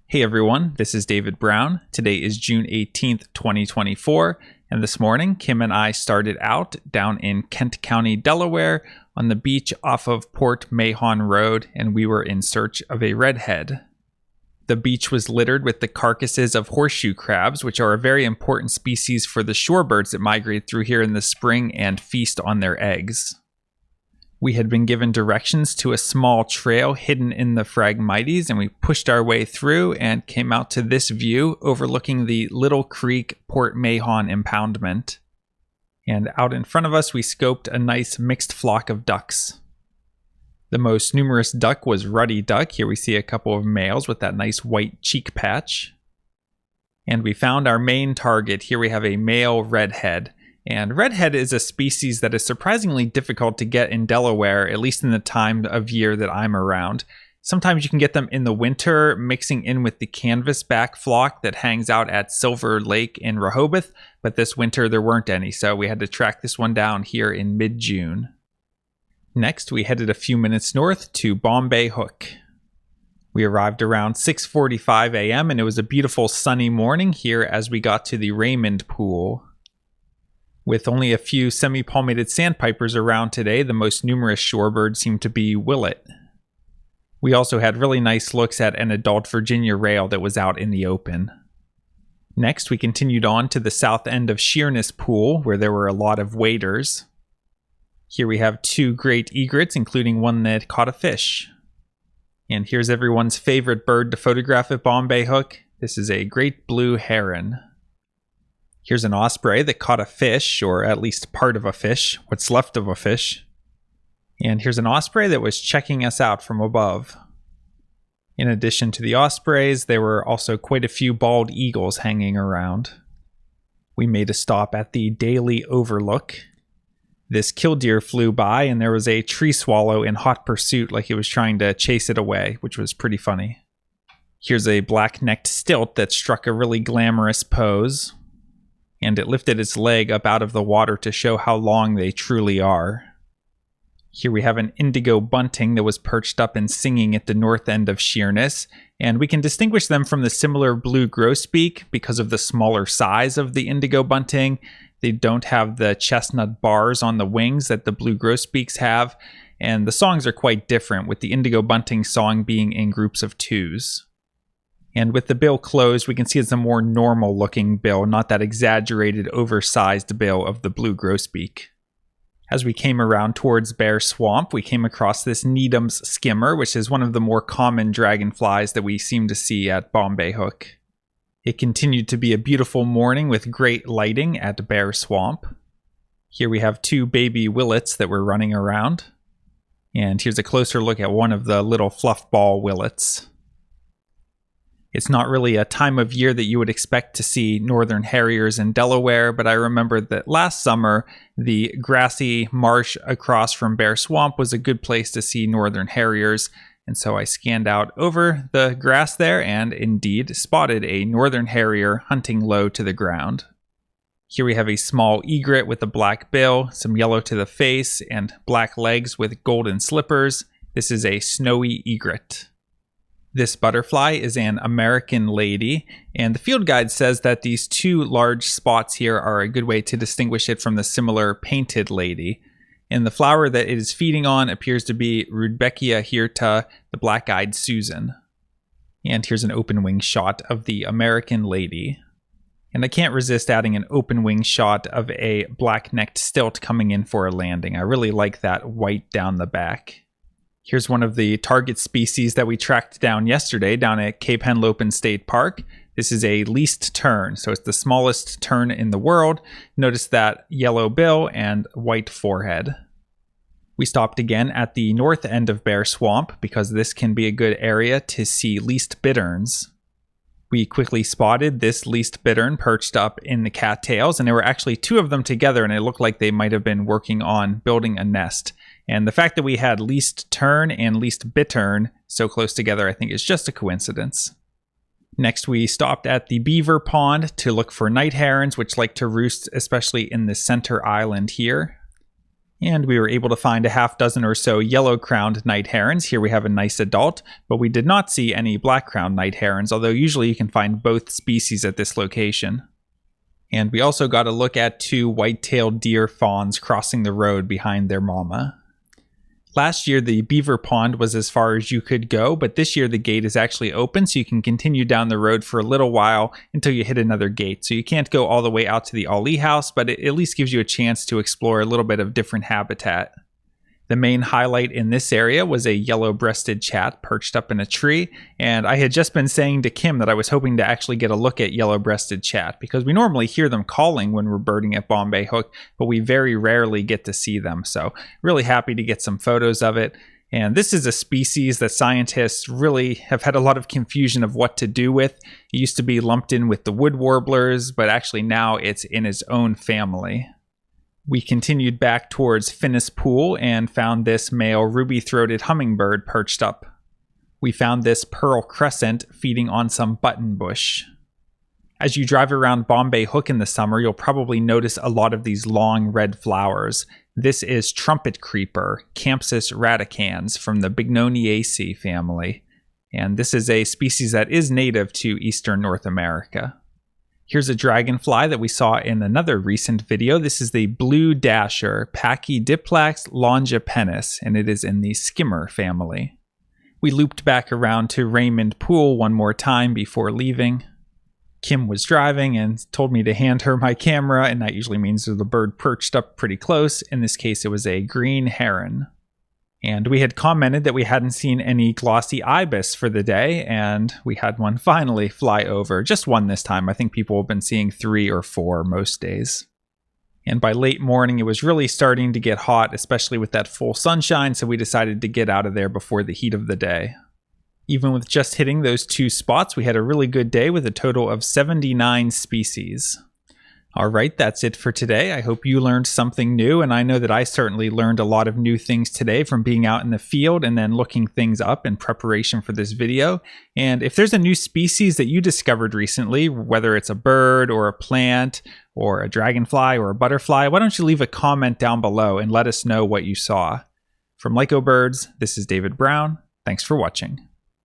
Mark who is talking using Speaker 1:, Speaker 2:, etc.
Speaker 1: Hey everyone, this is David Brown. Today is June 18th, 2024, and this morning Kim and I started out down in Kent County, Delaware, on the beach off of Port Mahon Road, and we were in search of a redhead. The beach was littered with the carcasses of horseshoe crabs, which are a very important species for the shorebirds that migrate through here in the spring and feast on their eggs. We had been given directions to a small trail hidden in the Phragmites, and we pushed our way through and came out to this view overlooking the Little Creek Port Mahon Impoundment. And out in front of us, we scoped a nice mixed flock of ducks. The most numerous duck was ruddy duck. Here we see a couple of males with that nice white cheek patch. And we found our main target. Here we have a male redhead. And redhead is a species that is surprisingly difficult to get in Delaware, at least in the time of year that I'm around. Sometimes you can get them in the winter mixing in with the canvasback flock that hangs out at Silver Lake in Rehoboth, but this winter there weren't any, so we had to track this one down here in mid-June. Next, we headed a few minutes north to Bombay Hook. We arrived around 6:45 a.m. and it was a beautiful sunny morning here as we got to the Raymond Pool. With only a few semi-palmated sandpipers around today, the most numerous shorebird seemed to be willet. We also had really nice looks at an adult Virginia rail that was out in the open. Next, we continued on to the south end of Sheerness Pool, where there were a lot of waders. Here we have two great egrets, including one that caught a fish. And here's everyone's favorite bird to photograph at Bombay Hook. This is a great blue heron. Here's an osprey that caught a fish, or at least part of a fish, what's left of a fish. And here's an osprey that was checking us out from above. In addition to the ospreys, there were also quite a few bald eagles hanging around. We made a stop at the Daily Overlook. This killdeer flew by, and there was a tree swallow in hot pursuit like it was trying to chase it away, which was pretty funny. Here's a black-necked stilt that struck a really glamorous pose. And it lifted its leg up out of the water to show how long they truly are. Here we have an indigo bunting that was perched up and singing at the north end of Sheerness, and we can distinguish them from the similar blue grosbeak because of the smaller size of the indigo bunting. They don't have the chestnut bars on the wings that the blue grosbeaks have, and the songs are quite different, with the indigo bunting song being in groups of twos. And with the bill closed, we can see it's a more normal looking bill, not that exaggerated, oversized bill of the blue grosbeak. As we came around towards Bear Swamp, we came across this Needham's skimmer, which is one of the more common dragonflies that we seem to see at Bombay Hook. It continued to be a beautiful morning with great lighting at Bear Swamp. Here we have two baby willets that were running around. And here's a closer look at one of the little fluffball willets. It's not really a time of year that you would expect to see northern harriers in Delaware, but I remember that last summer, the grassy marsh across from Bear Swamp was a good place to see northern harriers, and so I scanned out over the grass there and indeed spotted a northern harrier hunting low to the ground. Here we have a small egret with a black bill, some yellow to the face, and black legs with golden slippers. This is a snowy egret. This butterfly is an American lady, and the field guide says that these two large spots here are a good way to distinguish it from the similar painted lady. And the flower that it is feeding on appears to be Rudbeckia hirta, the black-eyed Susan. And here's an open wing shot of the American lady. And I can't resist adding an open wing shot of a black-necked stilt coming in for a landing. I really like that white down the back. Here's one of the target species that we tracked down yesterday down at Cape Henlopen State Park. This is a least tern, so it's the smallest tern in the world. Notice that yellow bill and white forehead. We stopped again at the north end of Bear Swamp because this can be a good area to see least bitterns. We quickly spotted this least bittern perched up in the cattails, and there were actually two of them together, and it looked like they might have been working on building a nest. And the fact that we had least tern and least bittern so close together, I think, is just a coincidence. Next, we stopped at the beaver pond to look for night herons, which like to roost especially in the center island here. And we were able to find a half dozen or so yellow-crowned night herons. Here we have a nice adult, but we did not see any black-crowned night herons, although usually you can find both species at this location. And we also got a look at 2 white-tailed deer fawns crossing the road behind their mama. Last year, the beaver pond was as far as you could go, but this year the gate is actually open, so you can continue down the road for a little while until you hit another gate. So you can't go all the way out to the Ali house, but it at least gives you a chance to explore a little bit of different habitat. The main highlight in this area was a yellow-breasted chat perched up in a tree, and I had just been saying to Kim that I was hoping to actually get a look at yellow-breasted chat, because we normally hear them calling when we're birding at Bombay Hook, but we very rarely get to see them, so really happy to get some photos of it. And this is a species that scientists really have had a lot of confusion of what to do with. It used to be lumped in with the wood warblers, but actually now it's in its own family. We continued back towards Finnis Pool and found this male ruby-throated hummingbird perched up. We found this pearl crescent feeding on some button bush. As you drive around Bombay Hook in the summer, you'll probably notice a lot of these long red flowers. This is trumpet creeper, Campsis radicans, from the Bignoniaceae family. And this is a species that is native to eastern North America. Here's a dragonfly that we saw in another recent video. This is the blue dasher, Pachydiplax longipennis, and it is in the skimmer family. We looped back around to Raymond Pool one more time before leaving. Kim was driving and told me to hand her my camera, and that usually means there's a bird perched up pretty close. In this case, it was a green heron. And we had commented that we hadn't seen any glossy ibis for the day, and we had one finally fly over. Just one this time. I think people have been seeing 3 or 4 most days. And by late morning, it was really starting to get hot, especially with that full sunshine, so we decided to get out of there before the heat of the day. Even with just hitting those 2 spots, we had a really good day with a total of 79 species. All right, that's it for today. I hope you learned something new, and I know that I certainly learned a lot of new things today from being out in the field and then looking things up in preparation for this video. And if there's a new species that you discovered recently, whether it's a bird or a plant or a dragonfly or a butterfly, why don't you leave a comment down below and let us know what you saw. From Lyco Birds, this is David Brown. Thanks for watching.